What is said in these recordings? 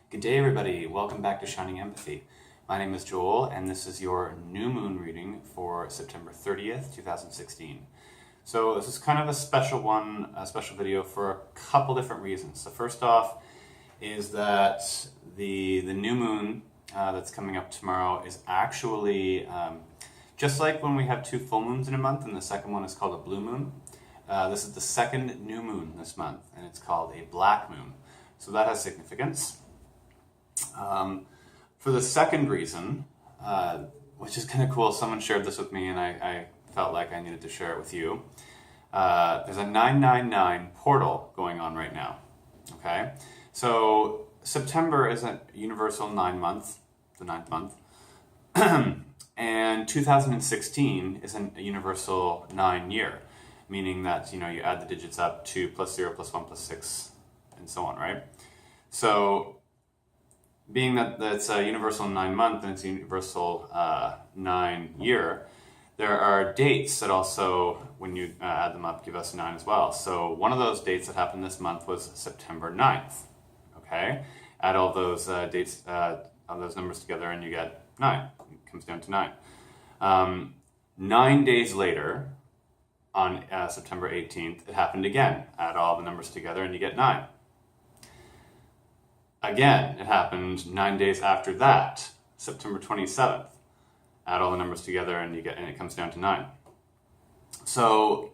Good day, everybody. Welcome back to Shining Empathy. My name is Joel, and this is your new moon reading for September 30th, 2016. So this is kind of a special one, a special video for a couple different reasons. So first off is that the new moon that's coming up tomorrow is actually, just like when we have two full moons in a month, and the second one is called a blue moon, this is the second new moon this month, and it's called a black moon. So that has significance. For the second reason, which is kind of cool, someone shared this with me and I felt like I needed to share it with you. There's a 999 portal going on right now, okay? So September is a universal 9-month, the 9th month, and 2016 is a universal 9-year, meaning that, you add the digits up, 2 plus 0 plus 1 plus 6, and so on, right? So being that it's a universal 9-month and it's a universal 9-year, there are dates that also, when you add them up, give us 9 as well. So one of those dates that happened this month was September 9th, okay? Add all those dates, all those numbers together and you get 9. It comes down to 9. 9 days later, on September 18th, it happened again. Add all the numbers together and you get 9. Again, it happened 9 days after that, September 27th. Add all the numbers together and it comes down to 9. So,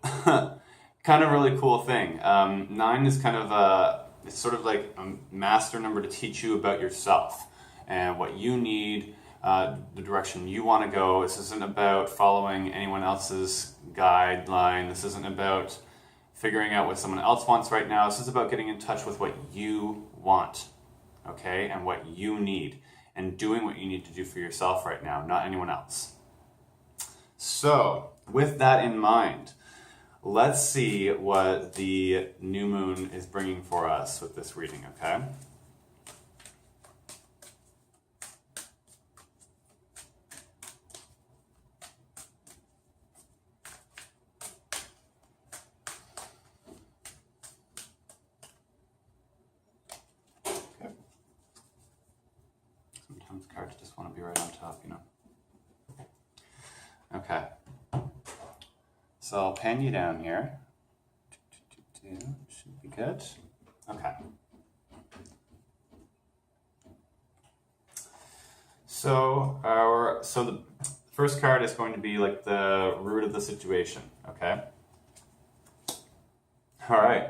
kind of really cool thing. 9 is kind of it's sort of like a master number to teach you about yourself and what you need, the direction you want to go. This isn't about following anyone else's guideline. This isn't about figuring out what someone else wants right now. This is about getting in touch with what you want. Okay, and what you need, and doing what you need to do for yourself right now, not anyone else. So, with that in mind, let's see what the new moon is bringing for us with this reading, okay? Sometimes cards just want to be right on top, Okay. So I'll pan you down here. Should be good. Okay. So the first card is going to be like the root of the situation, okay? All right.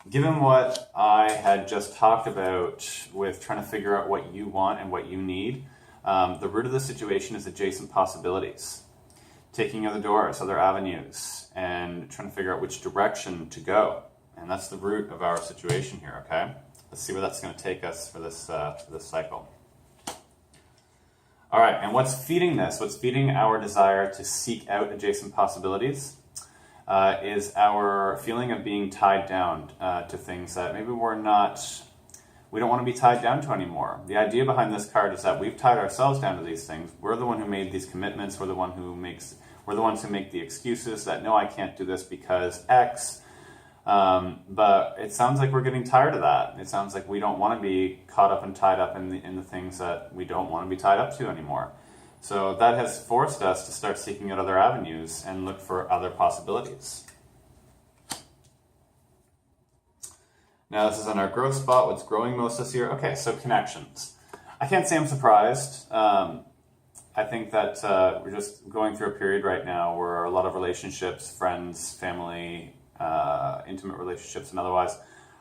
Given what I had just talked about with trying to figure out what you want and what you need, the root of the situation is adjacent possibilities. Taking other doors, other avenues, and trying to figure out which direction to go. And that's the root of our situation here, okay? Let's see where that's going to take us for this cycle. All right, and what's feeding this? What's feeding our desire to seek out adjacent possibilities? Is our feeling of being tied down to things that maybe we don't want to be tied down to anymore. The idea behind this card is that we've tied ourselves down to these things. We're the one who made these commitments. We're the ones who make the excuses that, no, I can't do this because X. But it sounds like we're getting tired of that. It sounds like we don't want to be caught up and tied up in the things that we don't want to be tied up to anymore. So that has forced us to start seeking out other avenues and look for other possibilities. Now this is on our growth spot, what's growing most this year. Okay, so connections. I can't say I'm surprised. I think that we're just going through a period right now where a lot of relationships, friends, family, intimate relationships and otherwise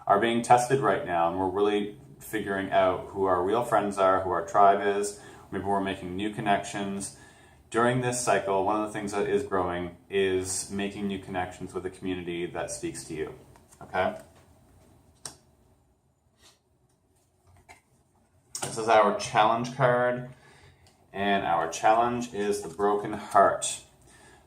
are being tested right now, and we're really figuring out who our real friends are, who our tribe is. Maybe we're making new connections. During this cycle, one of the things that is growing is making new connections with a community that speaks to you, okay? This is our challenge card, and our challenge is the broken heart.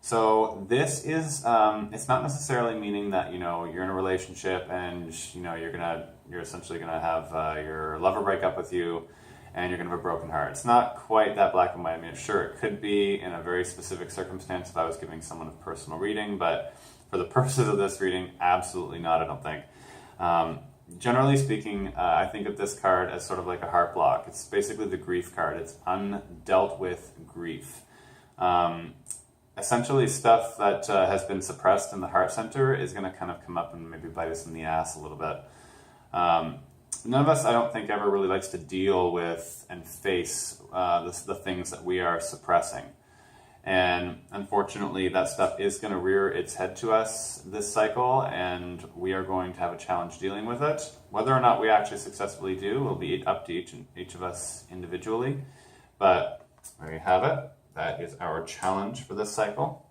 So this is, it's not necessarily meaning that, you're in a relationship and, you're essentially gonna have your lover break up with you and you're gonna have a broken heart. It's not quite that black and white. I mean, sure, it could be in a very specific circumstance if I was giving someone a personal reading, but for the purposes of this reading, absolutely not, I don't think. generally speaking, I think of this card as sort of like a heart block. It's basically the grief card. It's undealt with grief. Essentially, stuff that has been suppressed in the heart center is going to kind of come up and maybe bite us in the ass a little bit. None of us, I don't think, ever really likes to deal with and face the things that we are suppressing. And unfortunately, that stuff is going to rear its head to us this cycle, and we are going to have a challenge dealing with it. Whether or not we actually successfully do will be up to each of us individually. But there you have it. That is our challenge for this cycle.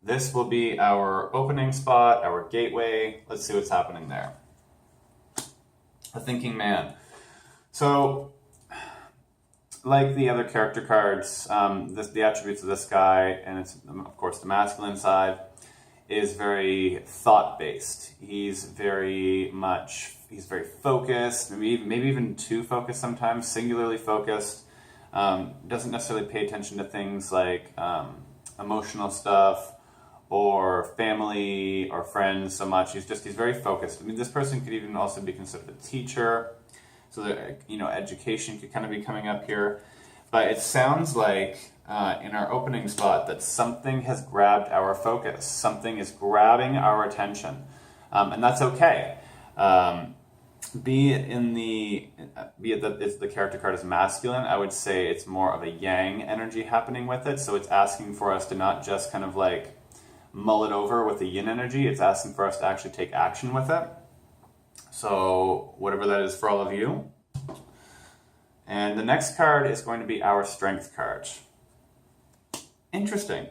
This will be our opening spot, our gateway. Let's see what's happening there. The Thinking Man. So, like the other character cards, the attributes of this guy, and it's of course the masculine side, is very thought-based. He's very focused, maybe even too focused sometimes, singularly focused. Doesn't necessarily pay attention to things like emotional stuff or family or friends so much. He's very focused. I mean, this person could even also be considered a teacher. So that, education could kind of be coming up here. But it sounds like in our opening spot that something has grabbed our focus. Something is grabbing our attention. And that's okay. Be it that the character card is masculine, I would say it's more of a yang energy happening with it. So it's asking for us to not just kind of like mull it over with the yin energy. It's asking for us to actually take action with it. So whatever that is for all of you. And the next card is going to be our strength card. Interesting.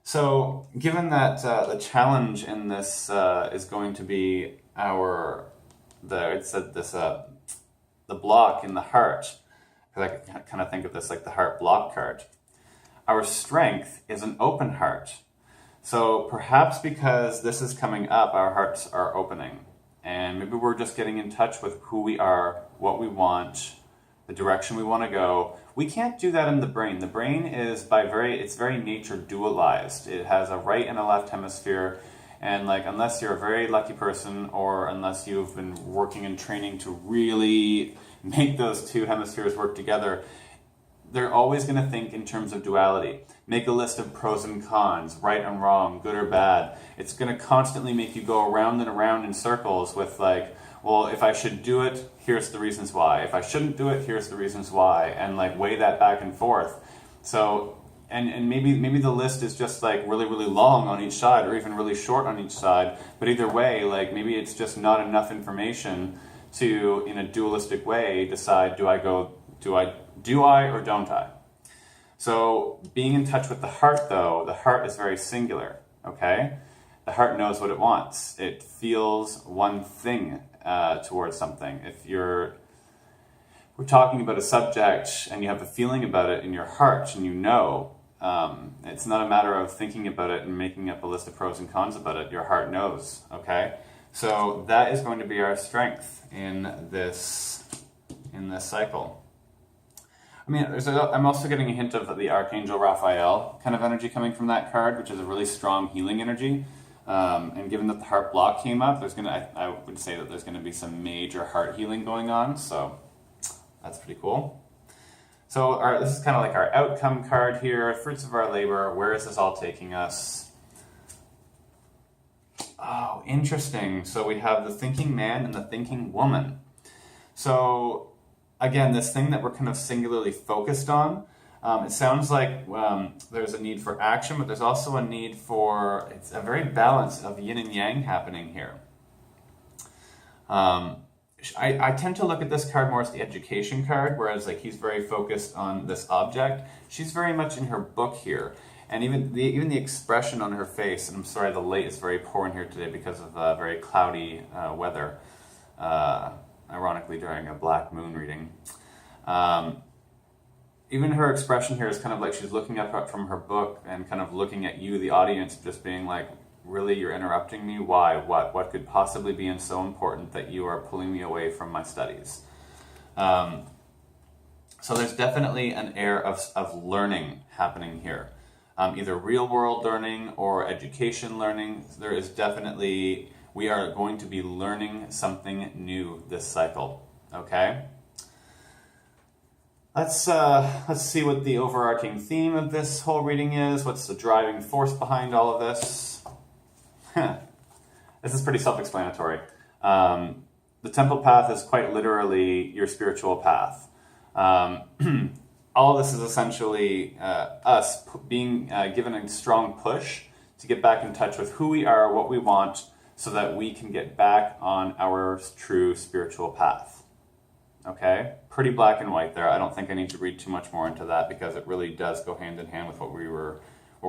So given that the challenge in this is going to be the block in the heart, because I kind of think of this like the heart block card. Our strength is an open heart. So perhaps because this is coming up, our hearts are opening. And maybe we're just getting in touch with who we are, what we want, the direction we want to go. We can't do that in the brain. The brain is it's very nature dualized. It has a right and a left hemisphere. And unless you're a very lucky person, or unless you've been working and training to really make those two hemispheres work together, they're always going to think in terms of duality. Make a list of pros and cons, right and wrong, good or bad. It's going to constantly make you go around and around in circles with well, if I should do it, here's the reasons why. If I shouldn't do it, here's the reasons why. And weigh that back and forth. So, and maybe the list is just really, really long on each side, or even really short on each side. But either way, maybe it's just not enough information to, in a dualistic way, decide, do I or don't I? So being in touch with the heart, though, the heart is very singular, okay? The heart knows what it wants. It feels one thing towards something. If we're talking about a subject and you have a feeling about it in your heart and it's not a matter of thinking about it and making up a list of pros and cons about it. Your heart knows, okay? So that is going to be our strength in this cycle. I mean, I'm also getting a hint of the Archangel Raphael kind of energy coming from that card, which is a really strong healing energy. And given that the heart block came up, I would say that there's going to be some major heart healing going on. So that's pretty cool. So this is kind of like our outcome card here, fruits of our labor. Where is this all taking us? Oh, interesting. So we have the thinking man and the thinking woman. So again, this thing that we're kind of singularly focused on, it sounds like there's a need for action, but there's also a need for, it's a very balance of yin and yang happening here. I tend to look at this card more as the education card, whereas he's very focused on this object. She's very much in her book here. And even the expression on her face, and I'm sorry the light is very poor in here today because of very cloudy weather, ironically during a black moon reading. Even her expression here is kind of like she's looking up from her book and kind of looking at you, the audience, just being like, really, you're interrupting me? Why? What could possibly be so important that you are pulling me away from my studies? So there's definitely an air of learning happening here. Either real world learning or education learning. There is definitely We are going to be learning something new this cycle, okay? Let's see what the overarching theme of this whole reading is. What's the driving force behind all of this? This is pretty self-explanatory. The temple path is quite literally your spiritual path. All of this is essentially us being given a strong push to get back in touch with who we are, what we want, so that we can get back on our true spiritual path. Okay? Pretty black and white there. I don't think I need to read too much more into that because it really does go hand in hand with what we're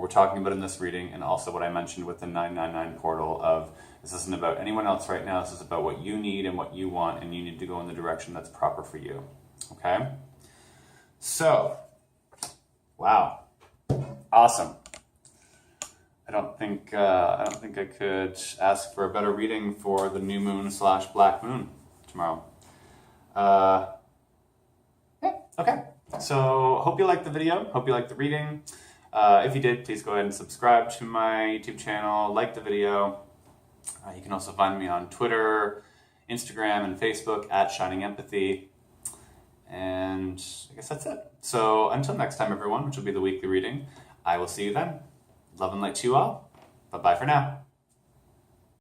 talking about in this reading, and also what I mentioned with the 999 portal of this isn't about anyone else right now. This is about what you need and what you want, and you need to go in the direction that's proper for you. Okay? So, wow, awesome. I don't think I could ask for a better reading for the new moon / black moon tomorrow. Yeah, okay. So, hope you liked the video. Hope you liked the reading. If you did, please go ahead and subscribe to my YouTube channel, like the video. You can also find me on Twitter, Instagram, and Facebook at Shining Empathy. And I guess that's it. So until next time, everyone, which will be the weekly reading, I will see you then. Love and light to you all. Bye-bye for now.